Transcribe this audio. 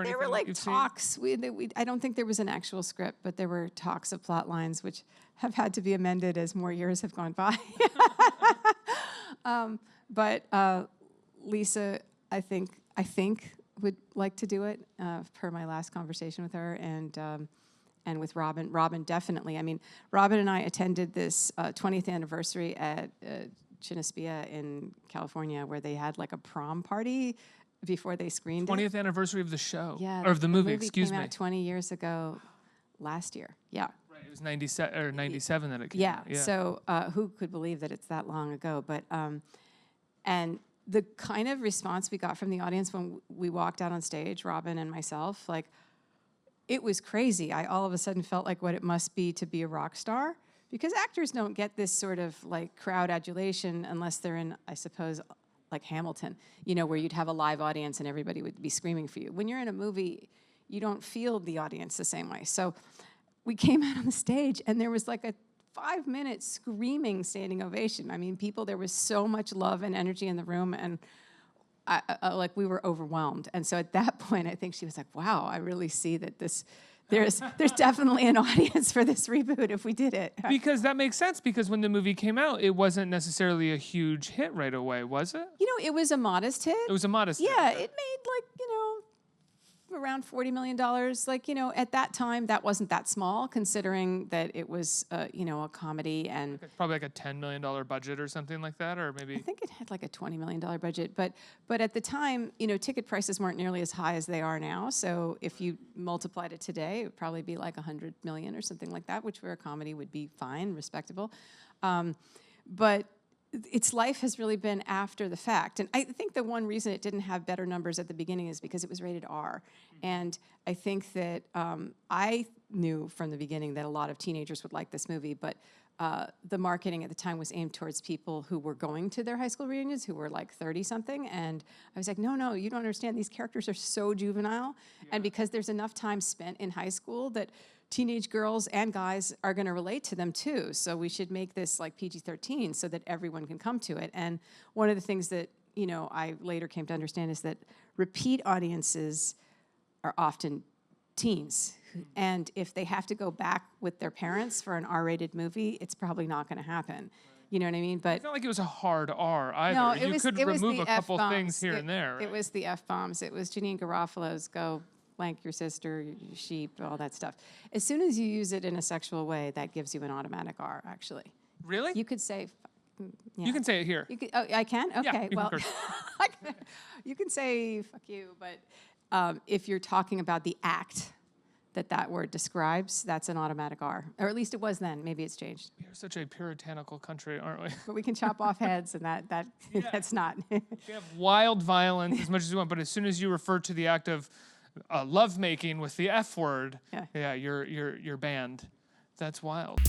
There were like talks. I don't think there was an actual script, but there were talks of plot lines, which have had to be amended as more years have gone by. But Lisa, I think would like to do it, per my last conversation with her, and with Robin. Robin definitely. I mean, Robin and I attended this 20th anniversary at Chinispia in California, where they had like a prom party before they screened 20th anniversary of the show. Yeah, or of the movie, excuse me. Came out 20 years ago last year. Yeah. Right, it was 97 or 97 that it came yeah. out. Yeah. So who could believe that it's that long ago? But and the kind of response we got from the audience when we walked out on stage, Robin and myself, like, it was crazy. I all of a sudden felt like what it must be to be a rock star, because actors don't get this sort of like crowd adulation unless they're in, I suppose, like Hamilton, you know, where you'd have a live audience and everybody would be screaming for you. When you're in a movie, you don't feel the audience the same way. So we came out on the stage and there was like a 5-minute screaming standing ovation. I mean, there was so much love and energy in the room, and like we were overwhelmed. And so at that point, I think she was like, wow, I really see that there's definitely an audience for this reboot if we did it. Because that makes sense, because when the movie came out, it wasn't necessarily a huge hit right away, was it? You know, it was a modest hit. It was a modest hit. Yeah, it made like, around $40 million. Like, at that time, that wasn't that small, considering that it was, a comedy. And probably like a $10 million budget or something like that, or maybe? I think it had like a $20 million budget. But at the time, ticket prices weren't nearly as high as they are now. So if you multiplied it today, it would probably be like 100 million or something like that, which for a comedy would be fine, respectable. But its life has really been after the fact. And I think the one reason it didn't have better numbers at the beginning is because it was rated R. And I think that I knew from the beginning that a lot of teenagers would like this movie, but the marketing at the time was aimed towards people who were going to their high school reunions, who were like 30-something. And I was like, no, you don't understand. These characters are so juvenile. Yeah. And because there's enough time spent in high school that teenage girls and guys are going to relate to them too. So we should make this like PG-13 so that everyone can come to it. And one of the things that, I later came to understand is that repeat audiences are often teens. And if they have to go back with their parents for an R-rated movie, it's probably not going to happen. You know what I mean? But it's not like it was a hard R either. No, you could remove a couple things here and there. Right? It was the F-bombs. It was Janine Garofalo's go blank your sister, your sheep, all that stuff. As soon as you use it in a sexual way, that gives you an automatic R, actually. Really? You could say... Yeah. You can say it here. I can? Okay, yeah, well, you can say fuck you, but if you're talking about the act that word describes, that's an automatic R. Or at least it was then. Maybe it's changed. We're such a puritanical country, aren't we? But we can chop off heads, and that's not. We have wild violence as much as you want, but as soon as you refer to the act of lovemaking with the F word, yeah, you're banned. That's wild.